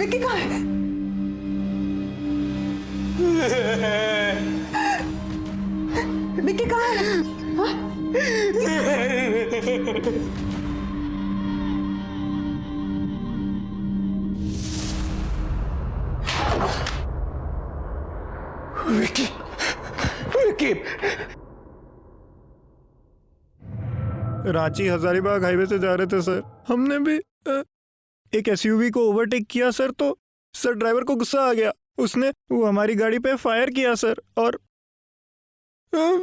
विक्की कहाँ है? विक्की कहाँ है? हाँ? विक्की, विक्की। रांची हजारीबाग हाईवे से जा रहे थे सर। हमने भी एक एसयूवी को ओवरटेक किया सर, तो सर ड्राइवर को गुस्सा आ गया। उसने वो हमारी गाड़ी पे फायर किया सर, और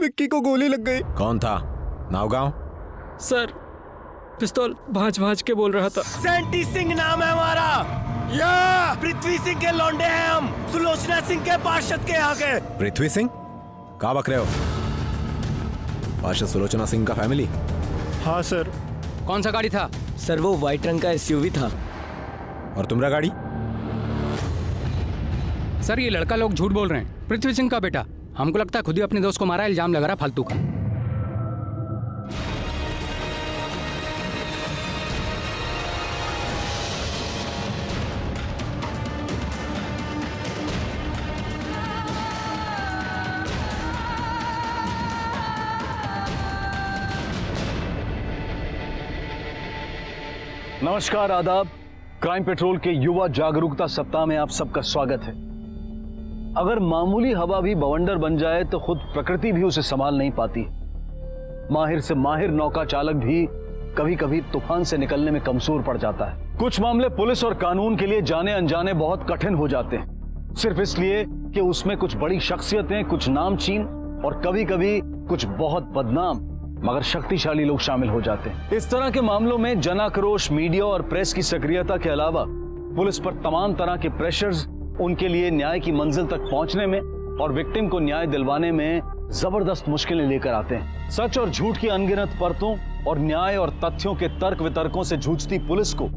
विक्की को गोली लग गई। कौन था? नावगांव? सर पिस्तौल भांज भांज के बोल रहा था। सैंटी सिंह नाम है हमारा। या पृथ्वी सिंह के लौंडे हैं हम, सुलोचना सिंह के पार्षद के यहाँ के। पृथ्वी सिंह? कहाँ बक रहे हो? पार्षद सुलोचना सिंह का फैमिली? हाँ सर। कौन सा गाड़ी था? सर वो व्हाइट रंग का एसयूवी था। और तुम्हारा गाड़ी? सर ये लड़का लोग झूठ बोल रहे हैं। पृथ्वी सिंह का बेटा। हमको लगता है खुद ही अपने दोस्त को मारा, इल्जाम लगा रहा फालतू का। नमस्कार, आदाब। क्राइम पेट्रोल के युवा जागरूकता सप्ताह में आप सबका स्वागत है। अगर मामूली हवा भी बवंडर बन जाए तो खुद प्रकृति भी उसे संभाल नहीं पाती। माहिर से माहिर नौका चालक भी कभी कभी तूफान से निकलने में कमजोर पड़ जाता है। कुछ मामले पुलिस और कानून के लिए जाने अनजाने बहुत कठिन हो जाते हैं, सिर्फ इसलिए कि उसमें कुछ बड़ी शख्सियतें, कुछ नामचीन और कभी कभी कुछ बहुत बदनाम मगर शक्तिशाली लोग शामिल हो जाते हैं। इस तरह के मामलों में जनाक्रोश, मीडिया और प्रेस की सक्रियता के अलावा पुलिस पर तमाम तरह के प्रेशर्स उनके लिए न्याय की मंजिल तक पहुंचने में और विक्टिम को न्याय दिलवाने में जबरदस्त मुश्किलें लेकर आते हैं। सच और झूठ की अनगिनत परतों और न्याय और तथ्यों के तर्क वितर्कों से जूझती पुलिस को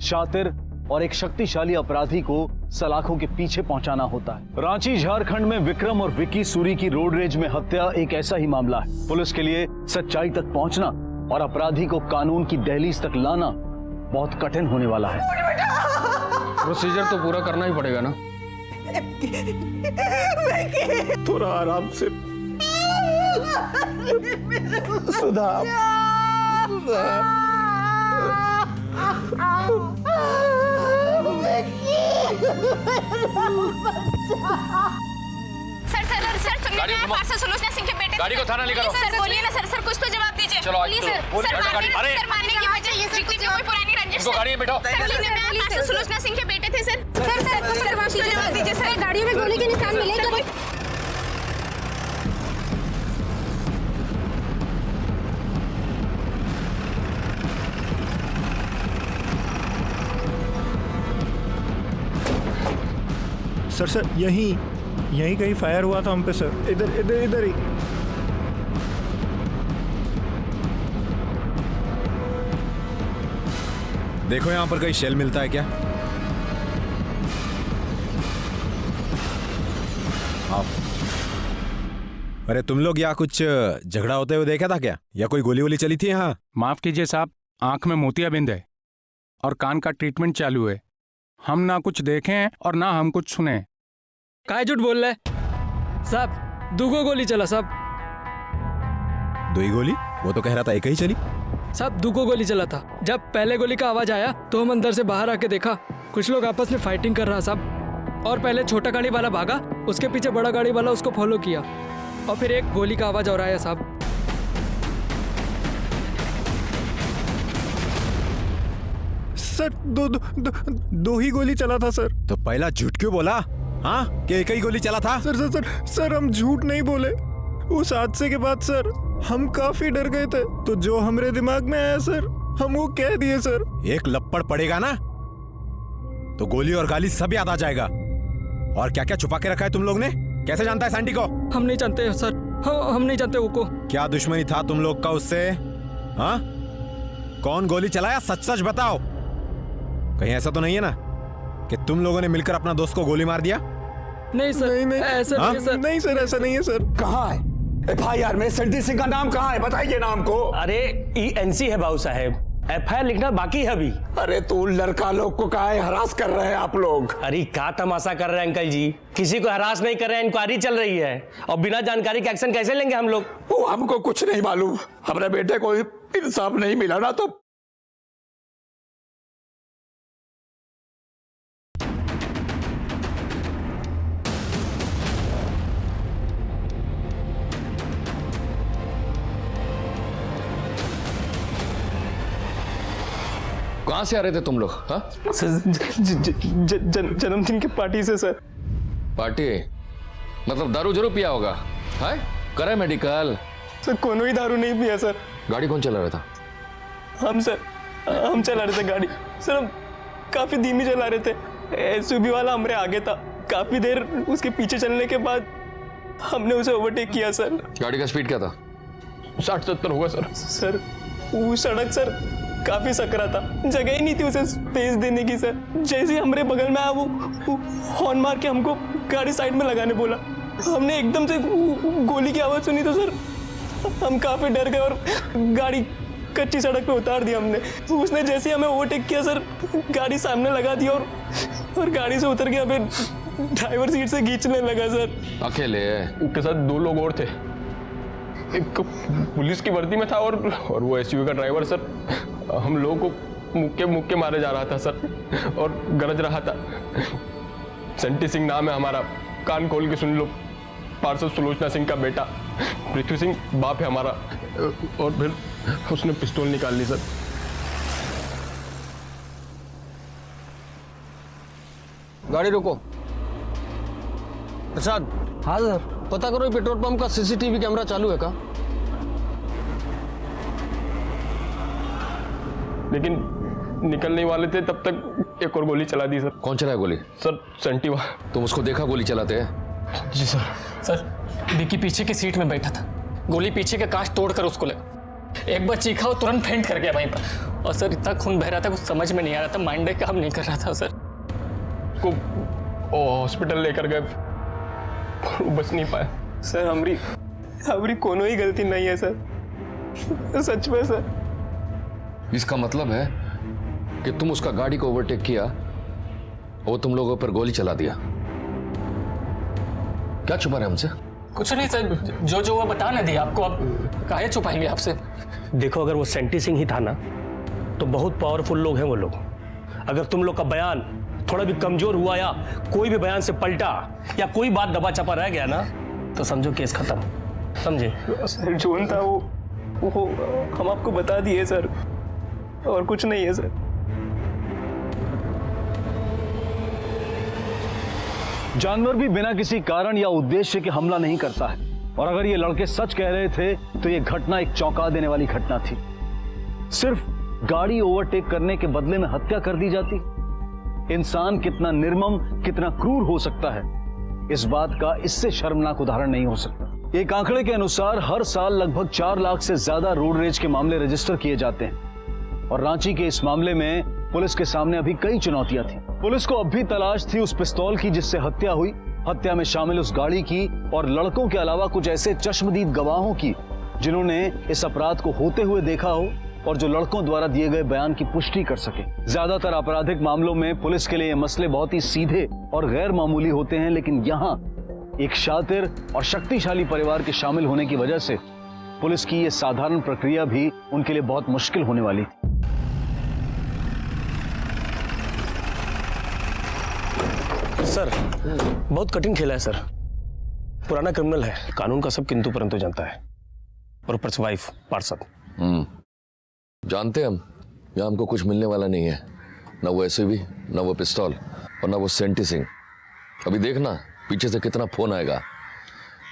शातिर और एक शक्तिशाली अपराधी को सलाखों के पीछे पहुंचाना होता है। रांची झारखंड में विक्रम और विक्की सूरी की रोड रेज में हत्या एक ऐसा ही मामला है। पुलिस के लिए सच्चाई तक पहुंचना और अपराधी को कानून की दहलीज तक लाना बहुत कठिन होने वाला है। प्रोसीजर तो पूरा करना ही पड़ेगा ना। थोड़ा आराम से। सुधा, सर सुनिए, मैं पार्षद सुलोचना सिंह के बेटे। गाड़ी को थाना लेकर आओ। सर बोलिए ना सर, कुछ तो जवाब दीजिए। चलो सर मारने की वजह ये कोई पुरानी रंजिश है। गाड़ी में बैठो। सर सुनिए, मैं पार्षद सुलोचना सिंह के बेटे थे सर। सर कुछ तो जवाब दीजिए सर। गाड़ियों में गोली के निशान मिले क्या? सर यहीं कहीं फायर हुआ था हम पे सर। इधर ही। देखो यहाँ पर कहीं शेल मिलता है क्या? आप अरे तुम लोग यहाँ कुछ झगड़ा होते हुए देखा था क्या, या कोई गोली वोली चली थी यहाँ? माफ कीजिए साहब, आंख में मोतियाबिंद है और कान का ट्रीटमेंट चालू है। हम ना कुछ देखें और ना हम कुछ सुने। काहे झूठ बोल रहे साहब? दूगो गोली चला साहब। दो ही गोली? वो तो कह रहा था एक ही चली। साहब दूगो गोली चला था। जब पहले गोली का आवाज आया तो हम अंदर से बाहर आके देखा कुछ लोग आपस में फाइटिंग कर रहा साहब। और पहले छोटा गाड़ी वाला भागा, उसके पीछे बड़ा गाड़ी वाला उसको फॉलो किया और फिर एक गोली का आवाज और आया साहब। सर दो ही गोली चला था सर। तो पहला झूठ क्यों बोला? हाँ कि एक ही गोली चला था? सर हम झूठ नहीं बोले। उस हादसे के बाद सर हम काफी डर गए थे, तो जो हमारे दिमाग में आया सर हम वो कह दिए सर। एक लपड़ पड़ेगा ना तो गोली और गाली सब याद आ जाएगा। और क्या क्या छुपा के रखा है तुम लोग ने? कैसे जानता है सैंटी को? हम नहीं जानते सर। हम नहीं जानते वो को। क्या दुश्मनी था तुम लोग का उससे? हाँ, कौन गोली चलाया? सच सच बताओ। कहीं ऐसा तो नहीं है ना कि तुम लोगों ने मिलकर अपना दोस्त को गोली मार दिया? नहीं सर, नहीं ऐसा नहीं सर। नहीं सर, ऐसा नहीं है सर। कहाँ है FIR में सैंटी सिंह का नाम? कहाँ है? बताइए नाम को। अरे ENC है बाबू साहेब। एफआईआर लिखना बाकी है अभी। अरे तू लड़का लोग को काहे हरास कर रहे हैं आप लोग? अरे क्या तमाशा कर रहे हैं अंकल जी, किसी को हरास नहीं कर रहे हैं, इंक्वायरी चल रही है और बिना जानकारी के एक्शन कैसे लेंगे हम लोग? वो हमको कुछ नहीं मालूम, हमारे बेटे को इंसाफ नहीं मिला ना तो कहां से आ रहे थे तुम लोग? हाँ, जन्मदिन की पार्टी से सर। पार्टी मतलब दारू जरूर पिया होगा? है करे मेडिकल? सर कोनो ही दारू नहीं पिया सर। गाड़ी कौन चला रहा था? हम सर, हम चला रहे थे गाड़ी सर। हम काफी धीमी चला रहे थे, एसयूवी वाला हमारे आगे था। काफी देर उसके पीछे चलने के बाद हमने उसे ओवरटेक किया सर। गाड़ी का स्पीड क्या था? 60-70 होगा सर। सर वो सड़क सर काफी सकरा था, जगह ही नहीं थी उसे स्पेस देने की सर। जैसे ही हमारे बगल में आया वो हॉर्न मार के हमको गाड़ी साइड में लगाने बोला। हमने एकदम से गोली की आवाज सुनी तो सर हम काफी डर गए और गाड़ी कच्ची सड़क पे उतार दी हमने। उसने जैसे ही हमें ओवरटेक किया सर, गाड़ी सामने लगा दी और गाड़ी से उतर के हमें ड्राइवर सीट से खींचने लगा सर। अकेले? उनके साथ 2 लोग और थे, एक पुलिस की वर्दी में था और वो एसयूवी का ड्राइवर सर। हम लोगों को मुक्के मारे जा रहा था सर और गरज रहा था। सेंटी सिंह नाम है हमारा, कान खोल के सुन लो, पार्षद सुलोचना सिंह का बेटा। पृथ्वी सिंह बाप है हमारा। और फिर उसने पिस्तौल निकाल ली सर। गाड़ी रोको। प्रसाद। हाँ सर। पता करो पेट्रोल पंप का सीसीटीवी कैमरा चालू है क्या? लेकिन निकलने वाले थे तब तक एक और गोली चला दी सर। कौन चलाया गोली? सर सेंटी। तुम उसको देखा गोली चलाते हैं? जी सर। सर विकी पीछे की सीट में बैठा था, गोली पीछे का कांच तोड़कर उसको लगा। एक बार चीखा और तुरंत फेंट कर गया वहीं पर। और सर इतना खून बह रहा था, कुछ समझ में नहीं आ रहा था, माइंड काम नहीं कर रहा था सर। को हॉस्पिटल लेकर गए, बच नहीं पाए सर। हमारी कोनो ही गलती नहीं है सर, सच में सर। इसका मतलब है कि तुम उसका गाड़ी को ओवरटेक किया और वो तुम लोगों पर गोली चला दिया। क्या छुपा रहे हमसे? कुछ नहीं सर, जो वो बता ना दिया आपको, अब काहे छुपाएंगे आपसे? देखो अगर वो सेंटी सिंह ही था ना तो बहुत पावरफुल लोग हैं वो लोग। अगर तुम लोग का बयान थोड़ा भी कमजोर हुआ या कोई भी बयान से पलटा या कोई बात दबा चपा रह गया ना तो समझो केस खत्म, समझे? सर जोन था वो हम आपको बता दिए सर, और कुछ नहीं है सर। जानवर भी बिना किसी कारण या उद्देश्य के हमला नहीं करता है। और अगर ये लड़के सच कह रहे थे तो ये घटना एक चौंका देने वाली घटना थी। सिर्फ गाड़ी ओवरटेक करने के बदले में हत्या कर दी जाती। इंसान कितना निर्मम, कितना क्रूर हो सकता है, इस बात का इससे शर्मनाक उदाहरण नहीं हो सकता। एक आंकड़े के अनुसार हर साल लगभग 4 लाख से ज्यादा रोड रेज के मामले रजिस्टर किए जाते हैं। और रांची के इस मामले में पुलिस के सामने अभी कई चुनौतियां थी। पुलिस को अब भी तलाश थी उस पिस्तौल की जिससे हत्या हुई, हत्या में शामिल उस गाड़ी की, और लड़कों के अलावा कुछ ऐसे चश्मदीद गवाहों की जिन्होंने इस अपराध को होते हुए देखा हो और जो लड़कों द्वारा दिए गए बयान की पुष्टि कर सके। ज्यादातर आपराधिक मामलों में पुलिस के लिए ये मसले बहुत ही सीधे और गैर मामूली होते हैं, लेकिन यहाँ एक शातिर और शक्तिशाली परिवार के शामिल होने की वजह से पुलिस की ये साधारण प्रक्रिया भी उनके लिए बहुत मुश्किल होने वाली थी। सर बहुत कठिन खेला है सर। पुराना क्रिमिनल है, कानून का सब किंतु परंतु जानता है, और ऊपर से वाइफ पार्षद। जानते हम यहाँ हमको कुछ मिलने वाला नहीं है, ना वो एसयूवी, ना वो पिस्तौल और ना वो सेंटी सिंह। अभी देखना पीछे से कितना फोन आएगा,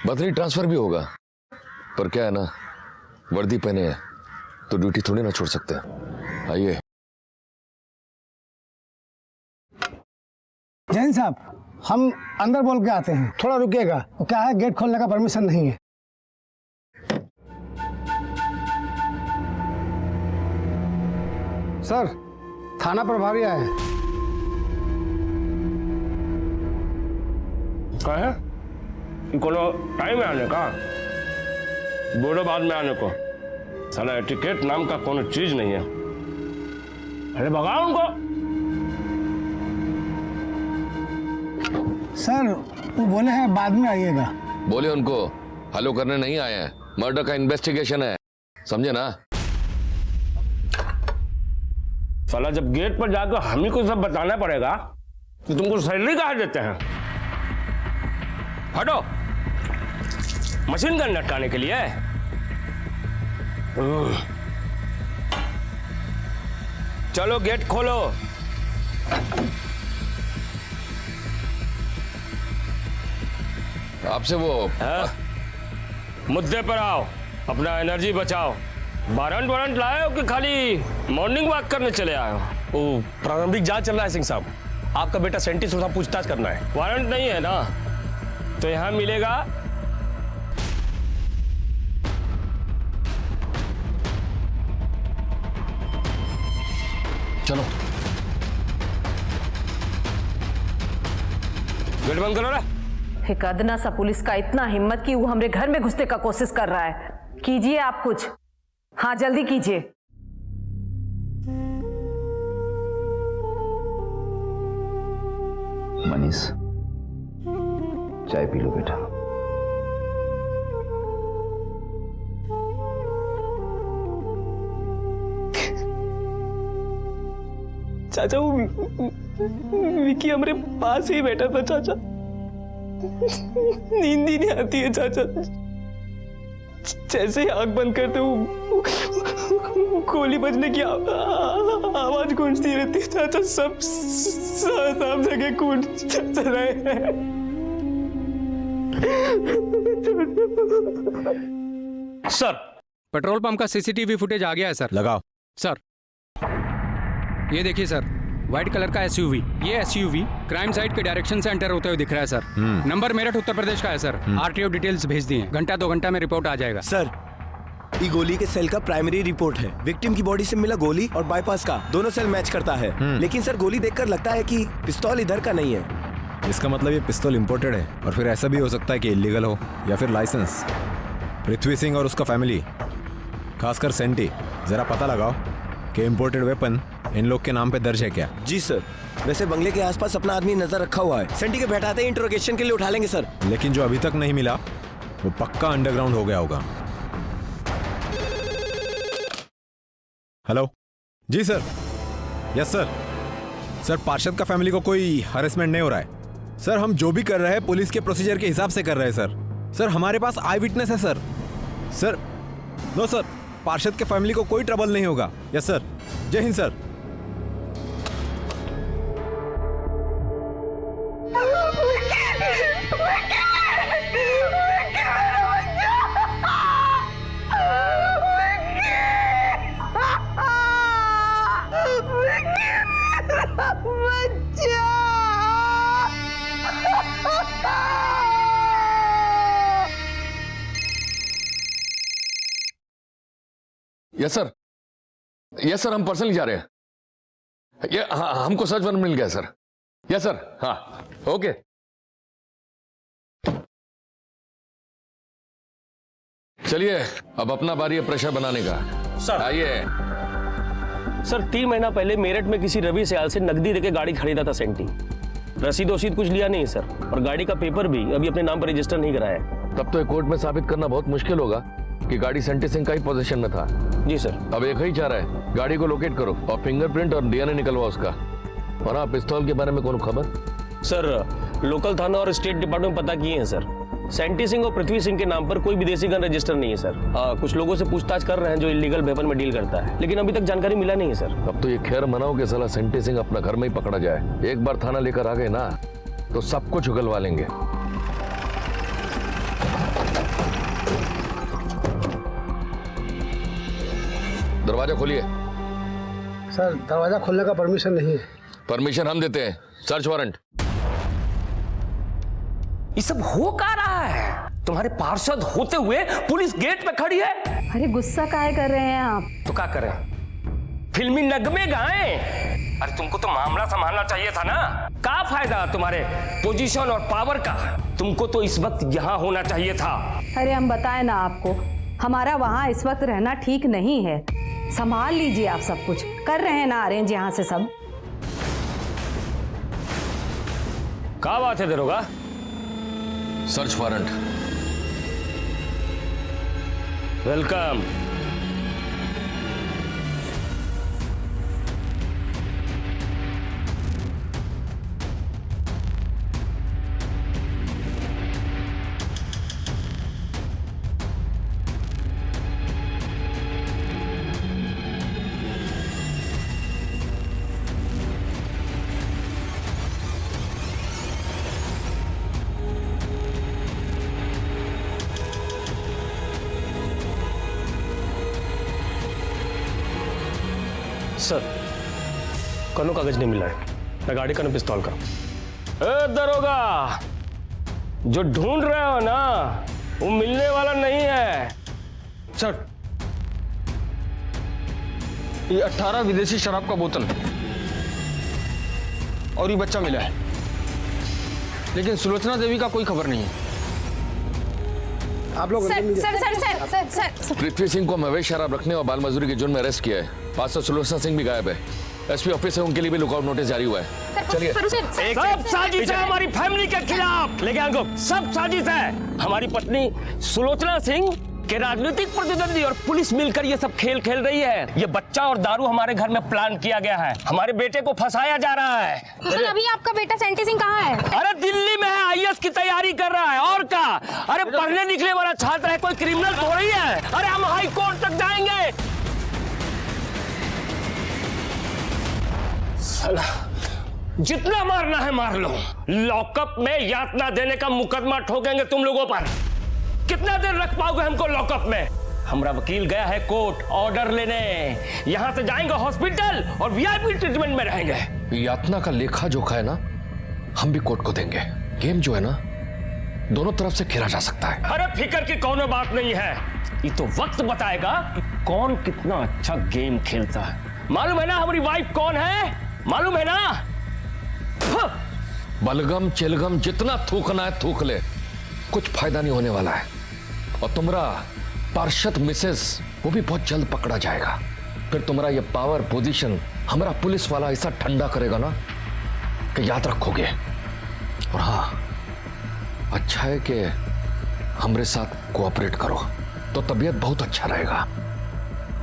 बदली ट्रांसफर भी होगा। पर क्या है ना, वर्दी पहने हैं तो ड्यूटी थोड़ी ना छोड़ सकते। आइए। जैन साहब, हम अंदर बोल के आते हैं, थोड़ा रुकिएगा। तो क्या है, गेट खोलने का परमिशन नहीं है। सर, थाना प्रभारी आए हैं। क्या है? कोनो टाइम है आने का? बोलो बाद में आने को। साला एटिकेट नाम का कोनो चीज नहीं है। अरे भगाओ उनको। सर वो बोले हैं बाद में आइएगा। बोले उनको हलो करने नहीं आए हैं, मर्डर का इन्वेस्टिगेशन है, समझे ना? साला जब गेट पर जाकर हम ही को सब बताना पड़ेगा कि तुमको सैलरी कहाँ देते हैं। हटो, मशीन गन लटकाने के लिए। चलो गेट खोलो। आपसे वो मुद्दे पर आओ, अपना एनर्जी बचाओ। वारंट वारंट लाए हो कि खाली मॉर्निंग वॉक करने चले आए हो? ओ, प्रारंभिक जांच चल रहा है सिंह साहब, आपका बेटा सेंटी से पूछताछ करना है। वारंट नहीं है ना तो यहां मिलेगा चलो गेट बंद करो ना। एक अदना सा पुलिस का इतना हिम्मत कि वो हमरे घर में घुसने का कोशिश कर रहा है। कीजिए आप कुछ, हाँ जल्दी कीजिए। मनीष, चाय पी लो बेटा। चाचा वो विकी हमारे पास ही बैठा था चाचा, नींद ही नहीं आती है चाचा। जैसे ही आंख बंद करते वो गोली बजने की आवाज गूंजती रहती है चाचा। सब जगह कूद चल रहे हैं। सर, पेट्रोल पंप का सीसीटीवी फुटेज आ गया है सर। लगाओ सर, ये देखिए सर, व्हाइट कलर का एसयूवी। ये एसयूवी क्राइम साइट के डायरेक्शन से एंटर होते हुए दिख रहा है सर। नंबर मेरठ उत्तर प्रदेश का है सर। आरटीओ डिटेल्स भेज दिए, घंटा 2 घंटा में रिपोर्ट आ जाएगा। सर, ये गोली के सेल का प्राइमरी रिपोर्ट है। विक्टिम की बॉडी से मिला गोली और बाईपास का दोनों सेल मैच करता है। लेकिन सर गोली देखकर लगता है कि पिस्तौल इधर का नहीं है। इसका मतलब ये पिस्तौल इंपोर्टेड है, और फिर ऐसा भी हो सकता है कि इलीगल हो या फिर लाइसेंस। पृथ्वी सिंह और उसका फैमिली, खासकर सेंटी, जरा पता लगाओ कि इंपोर्टेड वेपन इन लोग के नाम पे दर्ज है क्या। जी सर, वैसे बंगले के आसपास अपना आदमी नजर रखा हुआ है। सेंटी के बैठाते ही इंट्रोगेशन के लिए उठा लेंगे सर। लेकिन जो अभी तक नहीं मिला वो पक्का अंडरग्राउंड हो गया होगा। हेलो जी सर। Yes sir. सर, पार्षद का फैमिली को कोई हरेसमेंट नहीं हो रहा है सर। हम जो भी कर रहे हैं पुलिस के प्रोसीजर के हिसाब से कर रहे हैं सर। सर, हमारे पास आई विटनेस है सर। सर, नो सर, पार्षद के फैमिली को कोई ट्रबल नहीं होगा। Yes sir. जय हिंद sir. Yes sir, yes sir, हम पर्सनली जा रहे हैं। ये हाँ, हमको सर्च वारंट मिल गया सर। यस सर, हाँ ओके। चलिए अब अपना बारी है प्रेशर बनाने का। सर आइए। सर, 3 महीना पहले मेरठ में किसी रवि सयाल से नकदी देके गाड़ी खरीदा था सेंटी। रसीद वसीद कुछ लिया नहीं सर, और गाड़ी का पेपर भी अभी अपने नाम पर रजिस्टर नहीं कराया है। तब तो ये कोर्ट में साबित करना बहुत मुश्किल होगा कि गाड़ी सेंटी सिंह का ही पोजीशन में था। जी सर। अब एक ही चाह रहा है, गाड़ी को लोकेट करो और फिंगरप्रिंट और डीएनए निकलवा उसका। और हाँ, पिस्तौल के बारे में कौन खबर? सर, लोकल थाना और स्टेट डिपार्टमेंट पता किए हैं सर। सेंटी सिंह और पृथ्वी सिंह के नाम पर कोई विदेशी गन रजिस्टर नहीं है सर। कुछ लोगों से पूछताछ कर रहे हैं जो इलीगल वेपन में डील करता है, लेकिन अभी तक जानकारी मिला नहीं है सर। अब तो ये खैर मनाओ कि साला सेंटी सिंह अपना घर में ही पकड़ा जाए। एक बार थाना लेकर आ गए ना तो सब कुछ उगलवा लेंगे। दरवाजा खोलिए। सर, दरवाजा खोलने का परमिशन नहीं है। परमिशन हम देते हैं। Search warrant. ये सब हो क्या रहा है? तुम्हारे पार्षद होते हुए पुलिस गेट पे खड़ी है। अरे गुस्सा काहे कर रहे हैं आप? तो क्या करें, फिल्मी नगमे गाएं? अरे तुमको तो मामला संभालना चाहिए था ना। क्या फायदा तुम्हारे पोजीशन और पावर का? तुमको तो इस वक्त यहाँ होना चाहिए था। अरे हम बताएं ना आपको, हमारा वहाँ इस वक्त रहना ठीक नहीं है। संभाल लीजिए आप सब कुछ। कर रहे हैं ना अरेंज यहाँ से सब। क्या बात है दरोगा? Search warrant. वेलकम। सर, कनो कागज नहीं मिला है, ना गाड़ी का ना पिस्तौल का। ए दरोगा, जो ढूंढ रहे हो ना वो मिलने वाला नहीं है। सर, ये 18 विदेशी शराब का बोतल और ये बच्चा मिला है, लेकिन सुलोचना देवी का कोई खबर नहीं है। आप लोग सर पृथ्वी सिंह को हम अवैध शराब रखने और बाल मजदूरी के जुर्म में अरेस्ट किया है। पास सुलोचना सिंह भी गायब है। एसपी ऑफिस से उनके लिए भी लुकआउट नोटिस जारी हुआ है। चलिए। सब साजिश है हमारी फैमिली के खिलाफ। लेके आंको, सब साजिश है। हमारी पत्नी सुलोचना सिंह के राजनीतिक प्रतिद्वंदी और पुलिस मिलकर ये सब खेल खेल रही है। ये बच्चा और दारू हमारे घर में प्लान किया गया है। हमारे बेटे को फंसाया जा रहा है। तो सर अभी आपका बेटा सेंटी सिंह कहाँ है? अरे दिल्ली में है, आईएएस की तैयारी कर रहा है। और क्या? अरे पढ़ने लिखने वाला छात्र है, कोई क्रिमिनल थोड़ी है। अरे हम हाई कोर्ट तक जाएंगे। साला, जितना मारना है मार लो। लॉकअप में यातना देने का मुकदमा ठोकेंगे तुम लोगों पर। कितना देर रख पाओगे हमको लॉकअप में? हमारा वकील गया है कोर्ट ऑर्डर लेने। यहां से जाएंगे हॉस्पिटल और वीआईपी ट्रीटमेंट में रहेंगे। यातना का लेखा जोखा है ना, हम भी कोर्ट को देंगे। गेम जो है ना, दोनों तरफ से खेला जा सकता है। अरे फिक्र की कौनो बात नहीं है। ये तो वक्त बताएगा कि कौन कितना अच्छा गेम खेलता है। मालूम है ना हमारी वाइफ कौन है? मालूम है ना? बलगम चिलगम जितना थूकना है थूक ले, कुछ फायदा नहीं होने वाला है। और तुम्हारा पार्षद मिसेस वो भी बहुत जल्द पकड़ा जाएगा। फिर तुम्हारा ये पावर पोजीशन हमारा पुलिस वाला ऐसा ठंडा करेगा ना कि याद रखोगे। और हाँ, अच्छा है कि हमारे साथ कोऑपरेट करो तो तबीयत बहुत अच्छा रहेगा।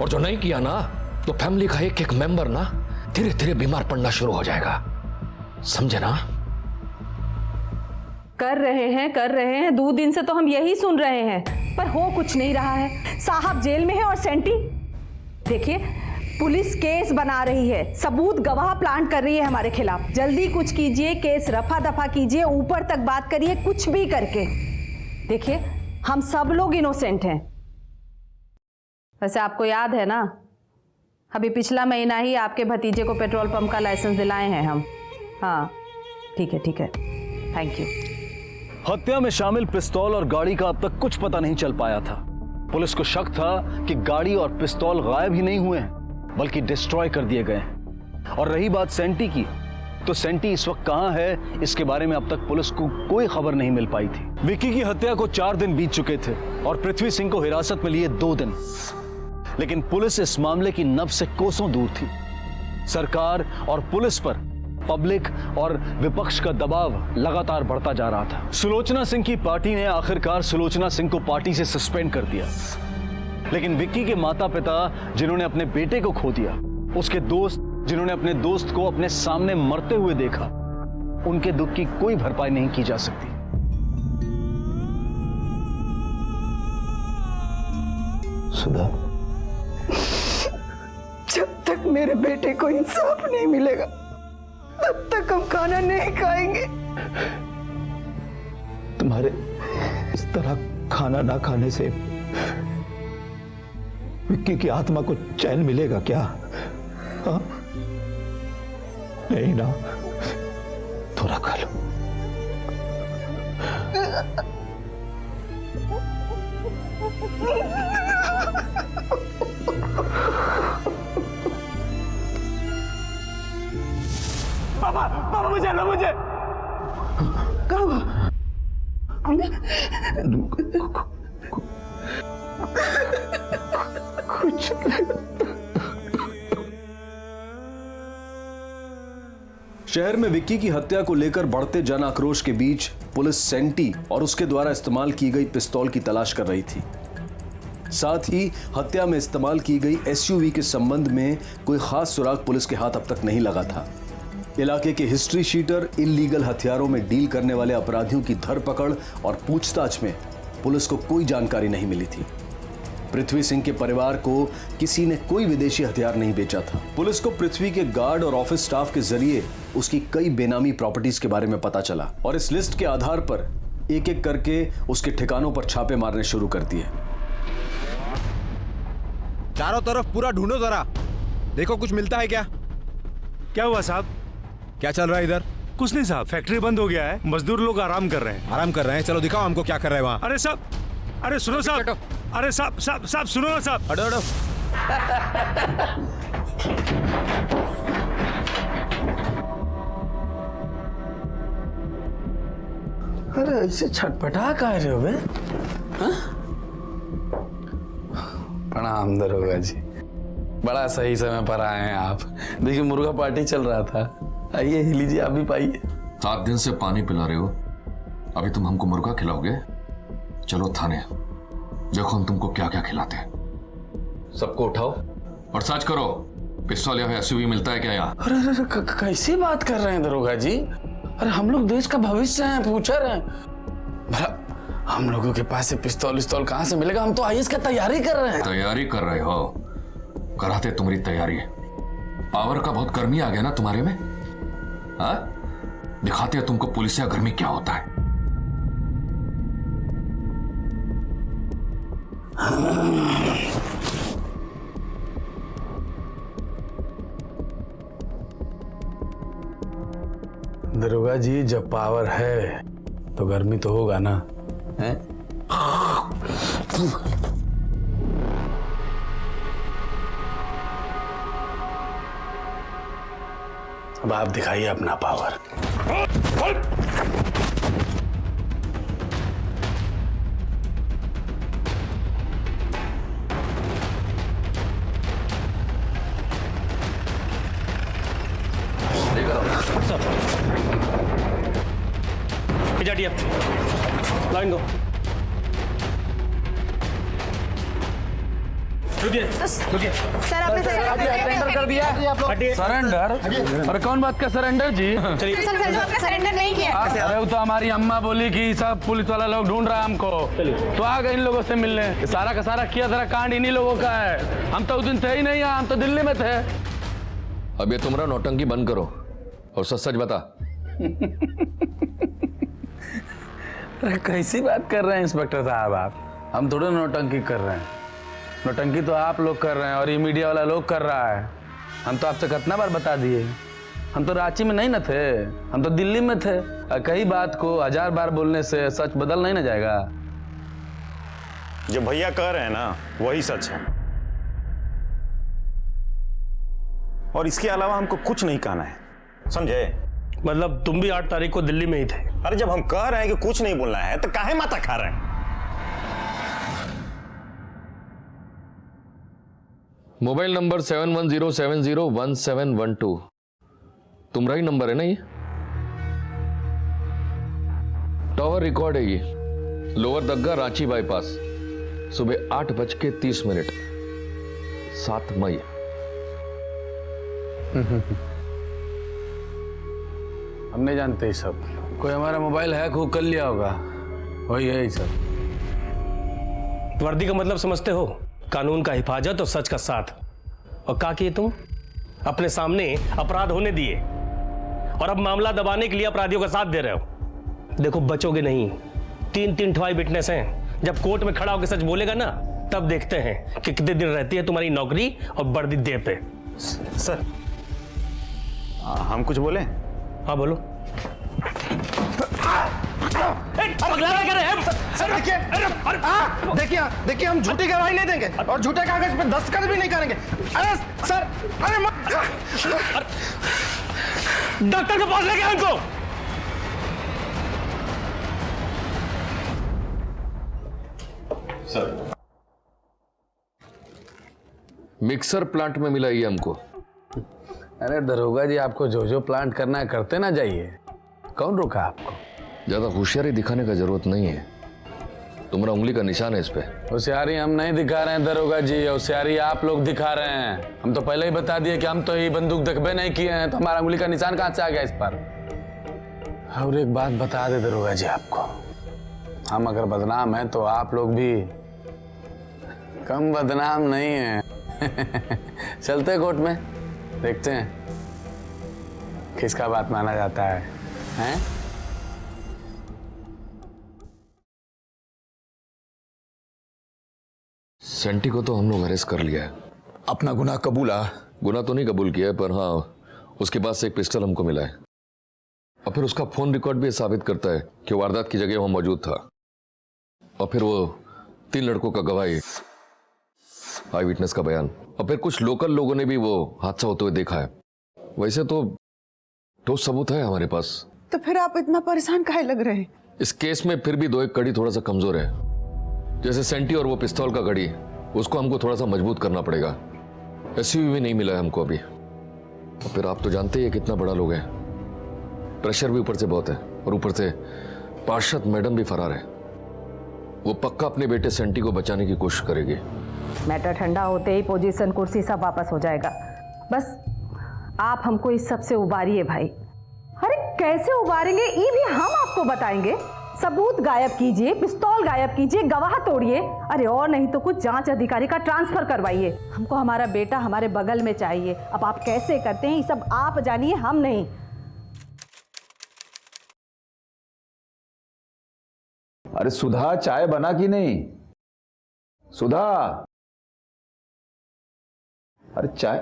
और जो नहीं किया ना तो फैमिली का एक एक मेंबर ना धीरे धीरे बीमार पड़ना शुरू हो जाएगा। समझे ना? कर रहे हैं 2 दिन से तो हम यही सुन रहे हैं, पर हो कुछ नहीं रहा है। साहब जेल में है और सेंटी देखिए पुलिस केस बना रही है, सबूत गवाह प्लांट कर रही है हमारे खिलाफ। जल्दी कुछ कीजिए, केस रफा दफा कीजिए, ऊपर तक बात करिए, कुछ भी करके। देखिए हम सब लोग इनोसेंट हैं। वैसे आपको याद है ना, अभी पिछला महीना ही आपके भतीजे को पेट्रोल पंप का लाइसेंस दिलाए हैं हम। हाँ ठीक है, थैंक यू। हत्या में शामिल पिस्तौल और गाड़ी का अब तक कुछ पता नहीं चल पाया था। पुलिस को शक था कि गाड़ी और पिस्तौल गायब ही नहीं हुए हैं, बल्कि डिस्ट्रॉय कर दिए गए हैं। और रही बात सेंटी की, तो सेंटी इस वक्त कहां है, इसके बारे में अब तक पुलिस को कोई खबर नहीं मिल पाई थी। विक्की की हत्या को 4 दिन बीत चुके थे और पृथ्वी सिंह को हिरासत में लिए 2 दिन, लेकिन पुलिस इस मामले की नब्ज से कोसों दूर थी। सरकार और पुलिस पर पब्लिक और विपक्ष का दबाव लगातार बढ़ता जा रहा था। सुलोचना सिंह की पार्टी ने आखिरकार सुलोचना सिंह को पार्टी से सस्पेंड कर दिया, लेकिन विक्की के माता पिता जिन्होंने अपने बेटे को खो दिया, उसके दोस्त जिन्होंने अपने दोस्त को अपने सामने मरते हुए देखा, उनके दुख की कोई भरपाई नहीं की जा सकती। सुधा, जब तक मेरे बेटे को इंसाफ नहीं मिलेगा तब तक हम खाना नहीं खाएंगे। तुम्हारे इस तरह खाना ना खाने से विक्की की आत्मा को चैन मिलेगा क्या? हाँ? नहीं ना, थोड़ा खा लो। पापा मुझे लो, मुझे कहाँ हुआ? कुछ शहर में विक्की की हत्या को लेकर बढ़ते जन आक्रोश के बीच पुलिस सेंटी और उसके द्वारा इस्तेमाल की गई पिस्तौल की तलाश कर रही थी। साथ ही हत्या में इस्तेमाल की गई एसयूवी के संबंध में कोई खास सुराग पुलिस के हाथ अब तक नहीं लगा था। इलाके के हिस्ट्री शीटर इल्लीगल हथियारों में डील करने वाले अपराधियों की धरपकड़ और पूछताछ में पुलिस को कोई जानकारी नहीं मिली थी। पृथ्वी सिंह के परिवार को किसी ने कोई विदेशी हथियार नहीं बेचा था। पुलिस को पृथ्वी के गार्ड और ऑफिस स्टाफ के जरिए उसकी कई बेनामी प्रॉपर्टीज के बारे में पता चला और इस लिस्ट के आधार पर एक एक करके उसके ठिकानों पर छापे मारने शुरू कर दिए। चारों तरफ पूरा ढूंढो जरा, देखो कुछ मिलता है क्या? क्या हुआ साहब? क्या चल रहा है इधर? कुछ नहीं साहब, फैक्ट्री बंद हो गया है, मजदूर लोग आराम कर रहे हैं। आराम कर रहे हैं? चलो दिखाओ हमको क्या कर रहे हैं वहाँ। अरे साहब, अरे सुनो साहब, अरे साहब साहब साहब सुनो ना साहब। हटो हटो। अरे ऐसे छटपटा का रहे हो बे? प्रणाम दरोगा जी, बड़ा सही समय पर आए हैं आप। देखिए मुर्गा पार्टी चल रहा था, आइए लीजिए आप भी पाइए। 7 दिन से पानी पिला रहे हो, अभी तुम हमको मुर्गा खिलाओगे? चलो थाने, देखो हम तुमको क्या क्या खिलाते हैं। सबको उठाओ और सर्च करो, पिस्तौल या एसयूवी मिलता है क्या यहाँ? अरे अरे कैसी बात कर रहे हैं दरोगा जी? अरे हम लोग देश का भविष्य हैं, पूछ रहे हैं। भला हम लोगों के पास पिस्तौल विस्तौल कहाँ से मिलेगा? हम तो आईएएस की तैयारी कर रहे हैं। तैयारी कर रहे हो? कराते तुम्हारी तैयारी। पावर का बहुत गर्मी आ गया ना तुम्हारे में? हाँ, दिखाते हैं तुमको पुलिस या गर्मी क्या होता है। दरोगा जी जब पावर है तो गर्मी तो होगा ना, हैं? अब आप दिखाइए अपना पावर। लाइन दो। सर आपने सरेंडर कर दिया। सरेंडर? अरे कौन बात का सरेंडर जी? सरेंडर नहीं किया। अरे वो तो हमारी अम्मा बोली कि सब पुलिस वाला लोग ढूंढ रहा है हमको, तो आ गए इन लोगों से मिलने। सारा का सारा किया सारा कांड इन्हीं लोगों का है। हम तो उस दिन थे ही नहीं, हम तो दिल्ली में थे। अब ये तुम्हारा नौटंकी बंद करो और सच सच बता। कैसी बात कर रहे हैं इंस्पेक्टर साहब आप? हम थोड़ा नौटंकी कर रहे हैं, नौटंकी तो आप लोग कर रहे हैं और ये मीडिया वाला लोग कर रहा है। हम तो आपसे कितना बार बता दिए, हम तो रांची में नहीं न थे, हम तो दिल्ली में थे। कई बात को 1000 बार बोलने से सच बदल नहीं ना जाएगा। जो भैया कह रहे हैं ना वही सच है, और इसके अलावा हमको कुछ नहीं कहना है, समझे? मतलब तुम भी 8 तारीख को दिल्ली में ही थे? अरे जब हम कह रहे हैं कि कुछ नहीं बोलना है तो काहे माथा खा रहे हैं? मोबाइल नंबर 7107011712 तुम्हारा ही नंबर है ना ये? टावर रिकॉर्ड है ये, लोअर दग्गा रांची बाईपास, सुबह 8:30 7 मई। हम नहीं जानते ये सब, कोई हमारा मोबाइल हैक हो कर लिया होगा, वही है ये सब। वर्दी का मतलब समझते हो? कानून का हिफाजत और सच का साथ। और क्या किए तुम? अपने सामने अपराध होने दिए और अब मामला दबाने के लिए अपराधियों का साथ दे रहे हो। देखो बचोगे नहीं, 3 ठवाई विटनेस हैं। जब कोर्ट में खड़ा होकर सच बोलेगा ना, तब देखते हैं कि कितने दिन रहती है तुम्हारी नौकरी और वर्दी दे पे। सर हम कुछ बोले? हाँ बोलो। देखिए हम झूठी गवाही नहीं देंगे और झूठे कागज पे दस्तखत भी नहीं करेंगे। अरे सर, अरे डॉक्टर के पास लेके उनको। सर मिक्सर प्लांट में मिला ये हमको। अरे दरोगा जी, आपको जो जो प्लांट करना है करते ना जाइए। कौन रोका आपको? ज्यादा होशियारी दिखाने का जरूरत नहीं है, तुम्हारा उंगली का निशान है इस पे। होशियारी हम नहीं दिखा रहे हैं दरोगा जी, होशियारी आप लोग दिखा रहे हैं। हम तो पहले ही बता दिए कि हम तो ये बंदूक दखबे नहीं किए हैं, तो हमारा उंगली का निशान कहाँ से आ गया इस पर? और एक बात बता दे दरोगा जी आपको, हम अगर बदनाम हैं तो आप लोग भी कम बदनाम नहीं हैं। चलते कोर्ट में, देखते हैं किसका बात माना जाता है, हैं? सेंटी को तो हम लोग अरेस्ट कर लिया है। अपना गुनाह कबूला? गुनाह तो नहीं कबूल किया है, पर हाँ उसके पास से एक पिस्टल हमको मिला है, और फिर उसका फोन रिकॉर्ड भी साबित करता है कि वारदात की जगह वहां मौजूद था। और फिर वो 3 लड़कों का गवाही, आई विटनेस का बयान, और फिर कुछ लोकल लोगों ने भी वो हादसा होते हुए देखा है। वैसे तो ठोस सबूत है हमारे पास। तो फिर आप इतना परेशान काहे लग रहे हैं? इस केस में फिर भी 2-1 कड़ी थोड़ा सा कमजोर है, जैसे सेंटी और वो पिस्तौल का कड़ी, उसको हमको थोड़ा सा मजबूत करना पड़ेगा। एसयूवी भी नहीं मिला है हमको अभी। और फिर आप तो जानते ही है कितना बड़ा लोग है, प्रेशर भी ऊपर से बहुत है, और ऊपर से पार्षद मैडम भी फरार है। वो पक्का अपने बेटे सेंटी को बचाने की कोशिश करेगी। मैटर ठंडा होते ही पोजीशन कुर्सी सब वापस हो जाएगा। बस आप हमको इस सब से उबारिए भाई। अरे कैसे उबारेंगे ये भी हम आपको बताएंगे। सबूत गायब कीजिए, पिस्तौल गायब कीजिए, गवाह तोड़िए, अरे और नहीं तो कुछ जांच अधिकारी का ट्रांसफर करवाइए। हमको हमारा बेटा हमारे बगल में चाहिए। अब आप कैसे करते हैं ये सब आप जानिए, हम नहीं। अरे सुधा, चाय बना कि नहीं? सुधा, अरे चाय।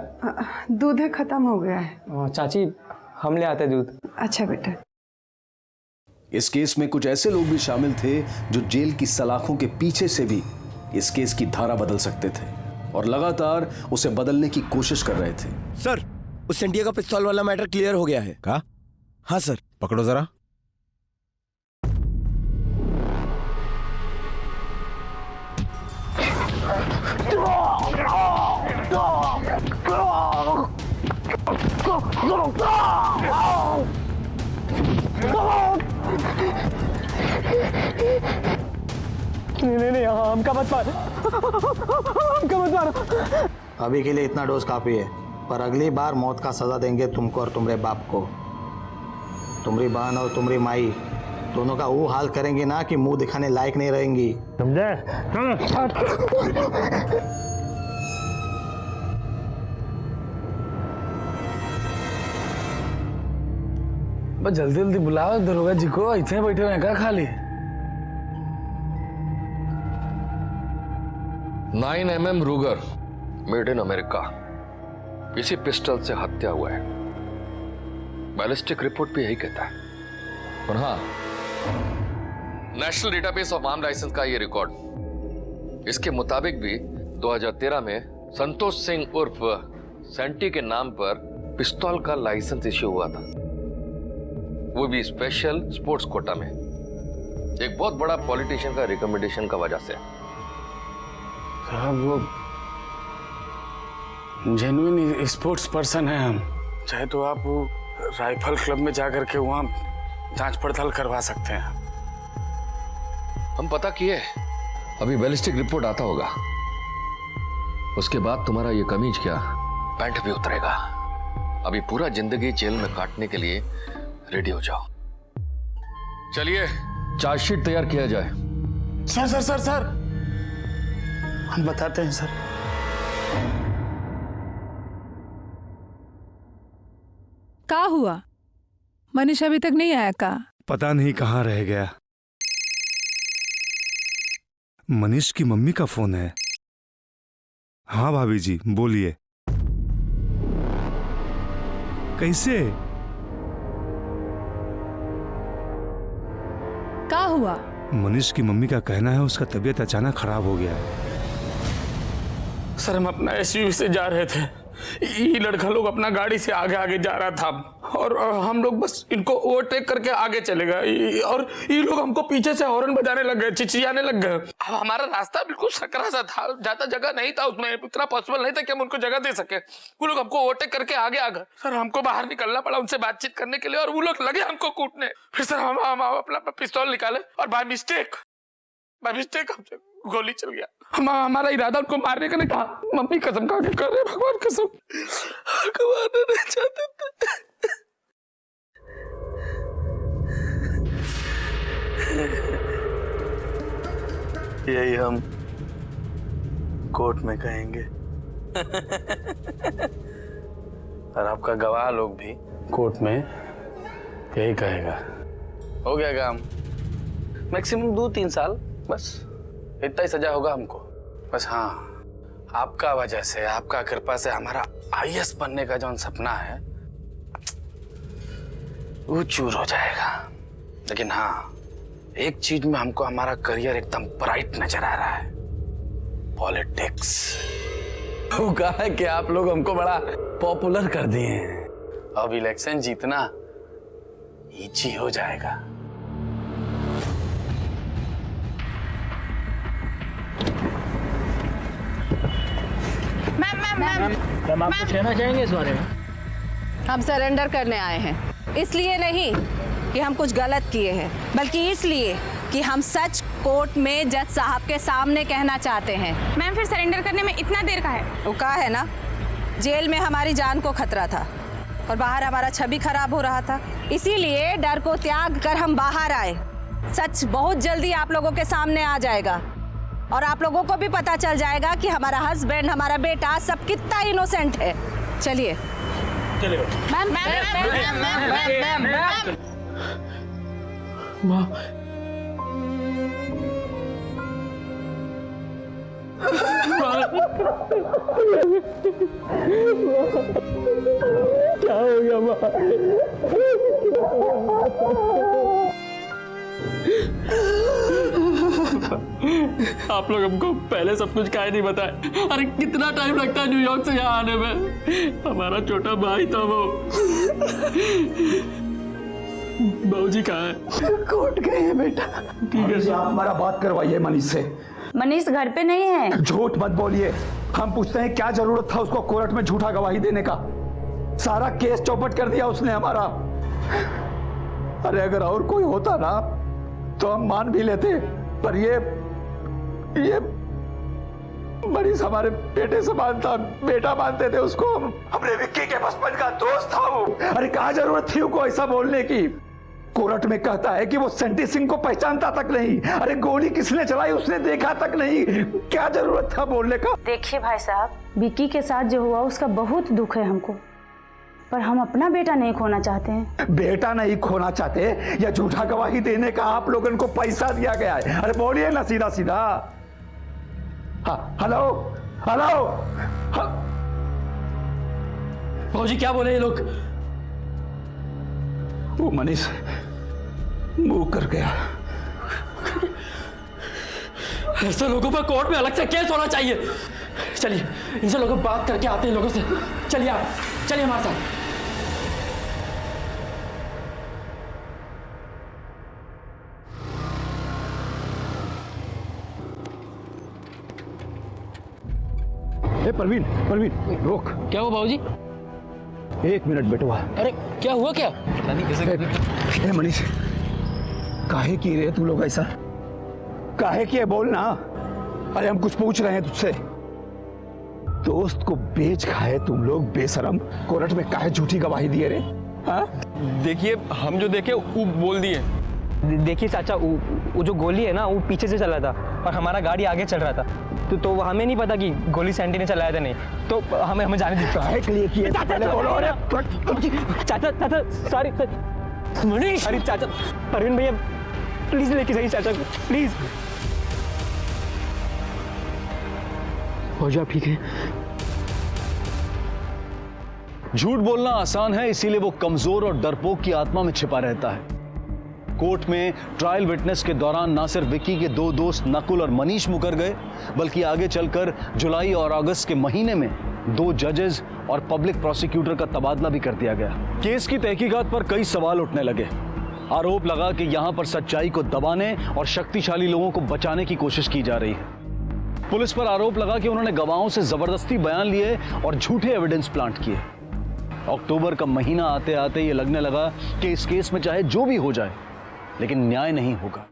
दूध है, खत्म हो गया है। चाची हम ले आते दूध। अच्छा बेटा। इस केस में कुछ ऐसे लोग भी शामिल थे जो जेल की सलाखों के पीछे से भी इस केस की धारा बदल सकते थे और लगातार उसे बदलने की कोशिश कर रहे थे। सर, उस सेंटिया का पिस्तौल वाला मैटर क्लियर हो गया है। का? हाँ सर। पकड़ो जरा। नहीं, हमका मत मार, हमका मत मारो। अभी के लिए इतना डोज काफी है, पर अगली बार मौत का सजा देंगे तुमको और तुम्हारे बाप को। तुम्हारी बहन और तुम्हारी माई दोनों का वो हाल करेंगे ना कि मुंह दिखाने लायक नहीं रहेंगी, समझे? बस जल्दी जल्दी बुलाओ दरोगा जी को, इतने बैठे हैं क्या खाली? 9mm रूगर मेड इन अमेरिका, इसी पिस्टल से हत्या हुआ है। बैलिस्टिक रिपोर्ट भी यही कहता है। और हाँ, national database of arm licence का ये रिकॉर्ड, इसके मुताबिक भी 2013 में संतोष सिंह उर्फ सेंटी के नाम पर पिस्तौल का लाइसेंस इश्यू हुआ था, वो भी स्पेशल स्पोर्ट्स कोटा में, एक बहुत बड़ा पॉलिटिशियन का रिकमेंडेशन का वजह से। साहब वो जेन्युइन स्पोर्ट्स पर्सन है हम, चाहे तो आप वो राइफल क्लब में जाकर के वहाँ जांच पड़ताल करवा सकते हैं। हम पता किए, अभी बैलिस्टिक रिपोर्ट आता होगा, उसके बाद तुम्हारा ये कमीज क्या पैंट भी उतरेगा। अभी पूरा जिंदगी जेल में काटने के लिए रेडी हो जाओ। चलिए चार्जशीट तैयार किया जाए। सर सर सर सर, हम बताते हैं सर। क्या हुआ? मनीष अभी तक नहीं आया का? पता नहीं कहाँ रह गया। मनीष की मम्मी का फोन है। हाँ भाभी जी बोलिए। कैसे? क्या हुआ? मनीष की मम्मी का कहना है उसका तबीयत अचानक खराब हो गया है। सर हम अपना एसयूवी से जा रहे थे, ये लड़का लोग अपना गाड़ी से आगे आगे जा रहा था, और हम लोग बस इनको ओवरटेक करके आगे चले गए और ये लोग हमको पीछे से हॉर्न बजाने लग गए, चिचियाने लग गए। अब हमारा रास्ता बिल्कुल सकरा सा था, ज्यादा जगह नहीं था उसमें, इतना पॉसिबल नहीं था कि हम उनको जगह दे सके। वो लोग हमको ओवरटेक करके आगे आ गए सर, हमको बाहर निकलना पड़ा उनसे बातचीत करने के लिए और वो लोग लगे हमको कूटने। फिर सर हम अपना पिस्तौल निकाले और बाय मिस्टेक हमसे गोली चल गया। हमारा इरादा उनको मारने का नहीं था, मम्मी कसम खा के कर रहे, भगवान कसम मारना नहीं चाहते थे। यही हम कोर्ट में कहेंगे और आपका गवाह लोग भी कोर्ट में यही कहेगा। हो गया काम, मैक्सिमम 2-3 साल, बस इतना ही सजा होगा हमको। बस हाँ, आपका वजह से, आपका कृपा से हमारा IAS बनने का जो सपना है वो चूर हो जाएगा। लेकिन हाँ, एक चीज में हमको हमारा करियर एकदम ब्राइट नजर आ रहा है, पॉलिटिक्स। वो कहा है कि आप लोग हमको बड़ा पॉपुलर कर दिए हैं, अब इलेक्शन जीतना इजी हो जाएगा। मैम आप कुछ कहना चाहेंगे इस बारे में? हम सरेंडर करने आए हैं, इसलिए नहीं कि हम कुछ गलत किए हैं, बल्कि इसलिए कि हम सच कोर्ट में जज साहब के सामने कहना चाहते हैं। मैम फिर सरेंडर करने में इतना देर का है? वो कहा है ना, जेल में हमारी जान को खतरा था और बाहर हमारा छवि खराब हो रहा था, इसीलिए डर को त्याग कर हम बाहर आए। सच बहुत जल्दी आप लोगों के सामने आ जाएगा और आप लोगों को भी पता चल जाएगा कि हमारा हस्बैंड, हमारा बेटा सब कितना इनोसेंट है। चलिए। मैम क्या हो गया माँ? आप लोग हमको पहले सब कुछ काहे नहीं बताए? अरे कितना टाइम लगता है न्यूयॉर्क से यहाँ आने में? हमारा छोटा भाई था वो। बाबूजी कहाँ है? कोर्ट गए हैं बेटा। ठीक है, आप हमारा बात करवाइए मनीष से। मनीष घर पे नहीं है। झूठ मत बोलिए, हम पूछते हैं क्या जरूरत था उसको कोर्ट में झूठा गवाही देने का? सारा केस चौपट कर दिया उसने हमारा। अरे अगर और कोई होता ना तो हम मान भी लेते, पर ये मनीष हमारे बेटे से मानता, बेटा मानते थे उसको। हमने विक्की के बचपन का दोस्त था वो। अरे कहाँ जरूरत थी उनको ऐसा बोलने की? कोर्ट में कहता है कि वो सेंटी सिंह को पहचानता तक नहीं। अरे गोली किसने चलाई उसने देखा तक नहीं। क्या जरूरत था बोलने का? देखिए भाई साहब, विक्की के साथ जो हुआ उसका बहुत दुख है हमको, पर हम अपना बेटा नहीं खोना चाहते हैं। बेटा नहीं खोना चाहते या झूठा गवाही देने का आप लोगों को पैसा दिया गया है? अरे बोलिए ना सीधा सीधा। हाँ, हेलो हेलो। फौजी क्या बोले ये लोग? वो मनीष मुंह कर गया। ऐसे लोगों पर कोर्ट में अलग से केस होना चाहिए। चलिए इनसे लोगों बात करके आते हैं लोगों से। चलिए आप, चलिए हमारे साथ। प्रवीण रोक। क्या हुआ बाबूजी? 1 मिनट बेटवा। अरे क्या हुआ? क्या मनीष, काहे की रे तू लोग ऐसा? काहे किए बोल ना। अरे हम कुछ पूछ रहे हैं तुझसे। दोस्त को बेच खाए तुम लोग बेशरम, कोर्ट में काहे झूठी गवाही दिए रे? हाँ? देखिए हम जो देखे वो बोल दिए। देखिए चाचा, वो जो गोली है ना वो पीछे से चला था और हमारा गाड़ी आगे चल रहा था, तो हमें नहीं पता कि गोली सैंडी ने चलाया था नहीं, तो हमें जाने दीजिए। काहे के लिए किए? चाचा सॉरी मनीष। अरे चाचा, परवीन भैया प्लीज लेके जाइए चाचा को, प्लीज। हो जाओ, ठीक है। झूठ बोलना आसान है, इसीलिए वो कमजोर और डरपोक की आत्मा में छिपा रहता है। कोर्ट में ट्रायल विटनेस के दौरान ना सिर्फ विक्की के दो दोस्त नकुल और मनीष मुकर गए, बल्कि आगे चलकर जुलाई और अगस्त के महीने में 2 जजेस और पब्लिक प्रोसिक्यूटर का तबादला भी कर दिया गया। केस की तहकीकात पर कई सवाल उठने लगे। आरोप लगा कि यहां पर सच्चाई को दबाने और शक्तिशाली लोगों को बचाने की कोशिश की जा रही है। पुलिस पर आरोप लगा कि उन्होंने गवाहों से जबरदस्ती बयान लिए और झूठे एविडेंस प्लांट किए। अक्टूबर का महीना आते आते ये लगने लगा कि इस केस में चाहे जो भी हो जाए, लेकिन न्याय नहीं होगा।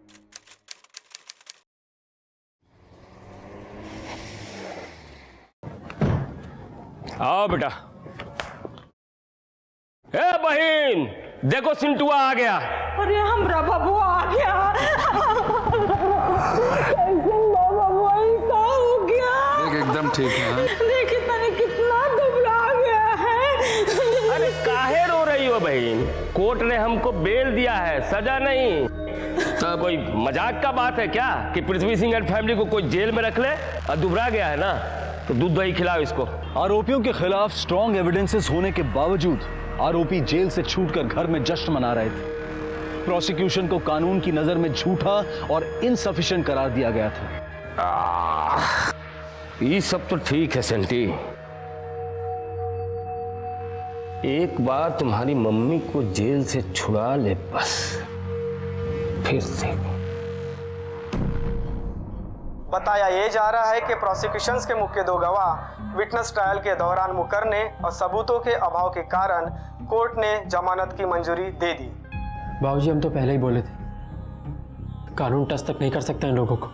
आओ बेटा। ए बहन, देखो सिंटुआ आ गया। अरे हमरा बबुआ आ गया। हो गया। देख एकदम ठीक है। देखिए तने कितना दुबला गया है। अरे काहे रो रही हो बहन? कोर्ट ने हमको बेल दिया है, सजा नहीं। तो कोई मजाक का बात है क्या कि पृथ्वी सिंह एंड फैमिली को कोई जेल में रख ले? और दुबरा गया है ना, तो दूध दही खिलाओ इसको। आरोपियों के खिलाफ स्ट्रॉन्ग एविडेंसेस होने के बावजूद आरोपी जेल से छूटकर घर में जश्न मना रहे थे। प्रोसिक्यूशन को कानून की नजर में झूठा और इनसफिशिएंट करार दिया गया था। ये सब तो ठीक है सेंटी, एक बार तुम्हारी मम्मी को जेल से छुड़ा ले बस, फिर देखो। बताया ये जा रहा है कि प्रोसिक्यूशंस के मुख्य 2 गवाह विटनेस ट्रायल के दौरान मुकरने और सबूतों के अभाव के कारण कोर्ट ने जमानत की मंजूरी दे दी। बाबूजी हम तो पहले ही बोले थे, कानून टच तक नहीं कर सकते इन लोगों को।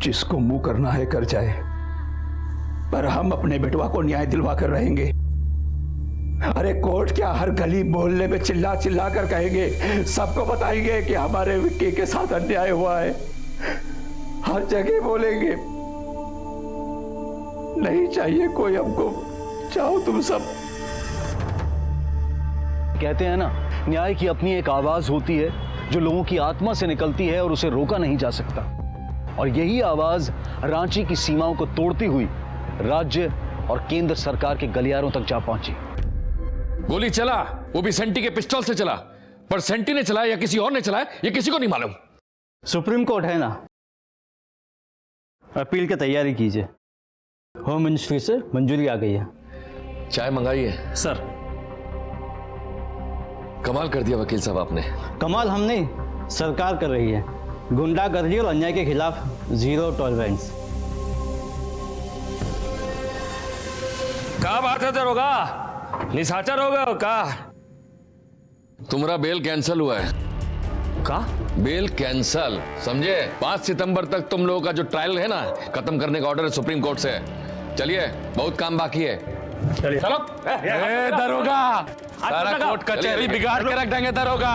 जिसको मुंह करना है कर जाए, पर हम अपने बेटवा को न्याय दिलवा कर रहेंगे। अरे कोर्ट क्या, हर गली मोहल्ले में चिल्ला चिल्ला कर कहेंगे, सबको बताएंगे कि हमारे विक्की के साथ अन्याय हुआ है। हर जगह बोलेंगे। नहीं चाहिए कोई हमको, चाहो तुम सब। कहते हैं ना, न्याय की अपनी एक आवाज होती है जो लोगों की आत्मा से निकलती है और उसे रोका नहीं जा सकता। और यही आवाज रांची की सीमाओं को तोड़ती हुई राज्य और केंद्र सरकार के गलियारों तक जा पहुंची। गोली चला, वो भी सेंटी के पिस्टल से चला, पर सेंटी ने चलाया या किसी और ने चलाया ये किसी को नहीं मालूम। सुप्रीम कोर्ट है ना, अपील की तैयारी कीजिए। होम मिनिस्ट्री से मंजूरी आ गई है। चाय मंगाइए सर। कमाल कर दिया वकील साहब आपने। कमाल हम नहीं, सरकार कर रही है। गुंडागर्दी और अन्याय के खिलाफ 0 टॉलरेंस। क्या बात है दरोगा, निशाचर हो गए हो का? तुम्हारा बेल कैंसिल हुआ है। का? बेल कैंसिल, समझे? 5 सितंबर तक तुम लोगों का जो ट्रायल है ना, खत्म करने का ऑर्डर है सुप्रीम कोर्ट से। चलिए, बहुत काम बाकी है। चलिए चलो। दरोगा, सारा कोर्ट कचहरी बिगाड़ के रख देंगे दरोगा।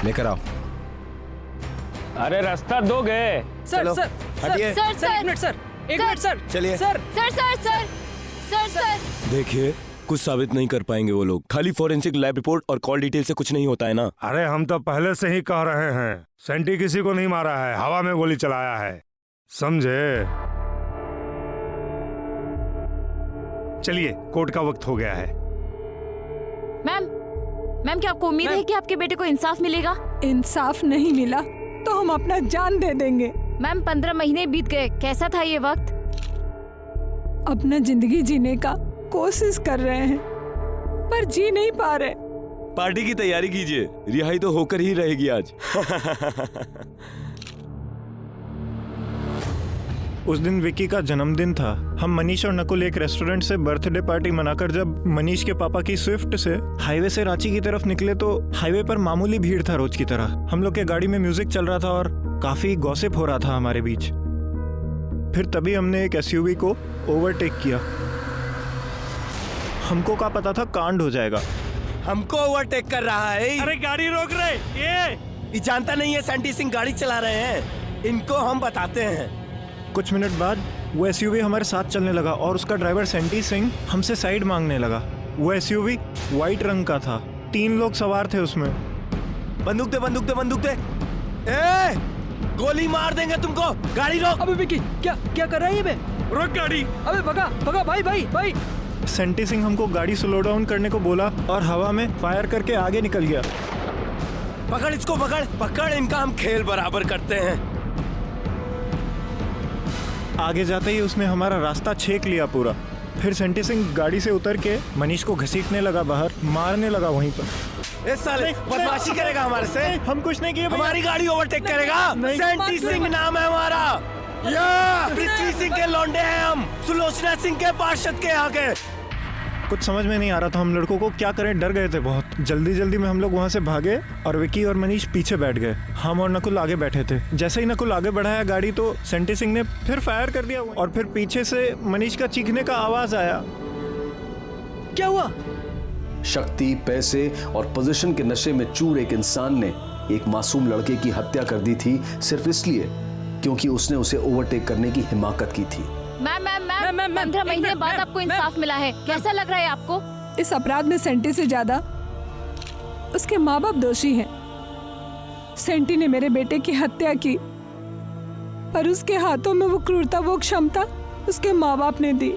लेकर आओ। अरे रास्ता दोगे? चलो, हटिए। एक मिनट सर, चलिए। सर देखिए, कुछ साबित नहीं कर पाएंगे वो लोग। खाली फोरेंसिक लैब रिपोर्ट और कॉल डिटेल से कुछ नहीं होता है ना। अरे हम तो पहले से ही कह रहे हैं, सेंटी किसी को नहीं मारा है, हवा में गोली चलाया है, समझे? चलिए, कोर्ट का वक्त हो गया है। मैम क्या आपको उम्मीद है कि आपके बेटे को इंसाफ मिलेगा? इंसाफ नहीं मिला तो हम अपना जान दे देंगे। मैम 15 महीने बीत गए, कैसा था ये वक्त? अपना जिंदगी जीने का कोशिश कर रहे हैं पर जी नहीं पा रहे। पार्टी की तैयारी कीजिए, रिहाई तो होकर ही रहेगी आज। उस दिन विक्की का जन्मदिन था। हम मनीष और नकुल एक रेस्टोरेंट से बर्थडे पार्टी मनाकर जब मनीष के पापा की स्विफ्ट से हाईवे से रांची की तरफ निकले तो हाईवे पर मामूली भीड़ था रोज की तरह। हम लोग के गाड़ी में म्यूजिक चल रहा था और काफी गॉसिप हो रहा था हमारे बीच। फिर तभी हमने एक एसयूवी को ओवरटेक किया। हमको क्या पता था कांड हो जाएगा। हमको ओवरटेक कर रहा है। अरे गाड़ी रोक रहे ये जानता नहीं है सैंटी सिंह गाड़ी चला रहे हैं। इनको हम बताते हैं। कुछ मिनट बाद वो एसयूवी हमारे साथ चलने लगा और उसका ड्राइवर सैंटी सिंह हमसे साइड मांगने लगा। वो एसयूवी वाइट रंग का था, 3 लोग सवार थे उसमें। बंदूक दे, बंदूक दे, बंदूक दे। गोली मार देंगे तुमको। गाड़ी रोक। अबे विकी, क्या क्या कर रहा है ये बे? रोक गाड़ी। अबे भगा भगा भाई भाई भाई। सैंटी सिंह हमको गाड़ी स्लो डाउन करने को बोला और हवा में फायर करके आगे निकल गया। पकड़ इसको, पकड़ पकड़, इनका हम खेल बराबर करते हैं। आगे जाते ही उसने हमारा रास्ता छेक लिया पूरा। फिर सैंटी सिंह गाड़ी से उतर के मनीष को घसीटने लगा बाहर, मारने लगा वहीं पर। इस साले बदमाशी करेगा हमारे से। हम कुछ नहीं किए। हमारी गाड़ी ओवरटेक करेगा। सैंटी सिंह नाम है हमारा। या पृथ्वी सिंह के लौंडे हैं हम, सुलोचना सिंह के पार्षद के यहाँ के। कुछ समझ में नहीं आ रहा था हम लड़कों को क्या करें, डर गए थे बहुत। जल्दी जल्दी में हम लोग वहाँ से भागे और विकी और मनीष पीछे बैठ गए। हम और नकुल आगे बैठे थे। जैसे ही नकुल आगे बढ़ाया गाड़ी तो सैंटी सिंह ने फिर फायर कर दिया और फिर पीछे से मनीष का चीखने का आवाज आया। क्या हुआ? शक्ति, पैसे और पोजीशन के नशे में चूर एक इंसान ने एक मासूम लड़के की हत्या कर दी थी सिर्फ इसलिए क्योंकि उसने उसे ओवरटेक करने की हिमाकत की थी। मैम 15 महीने बाद आपको इंसाफ मिला है, कैसा लग रहा है आपको? इस अपराध में सेंटी से ज्यादा उसके माँ बाप दोषी हैं। सेंटी ने मेरे बेटे की हत्या की और उसके हाथों में वो क्रूरता, वो क्षमता उसके माँ बाप ने दी।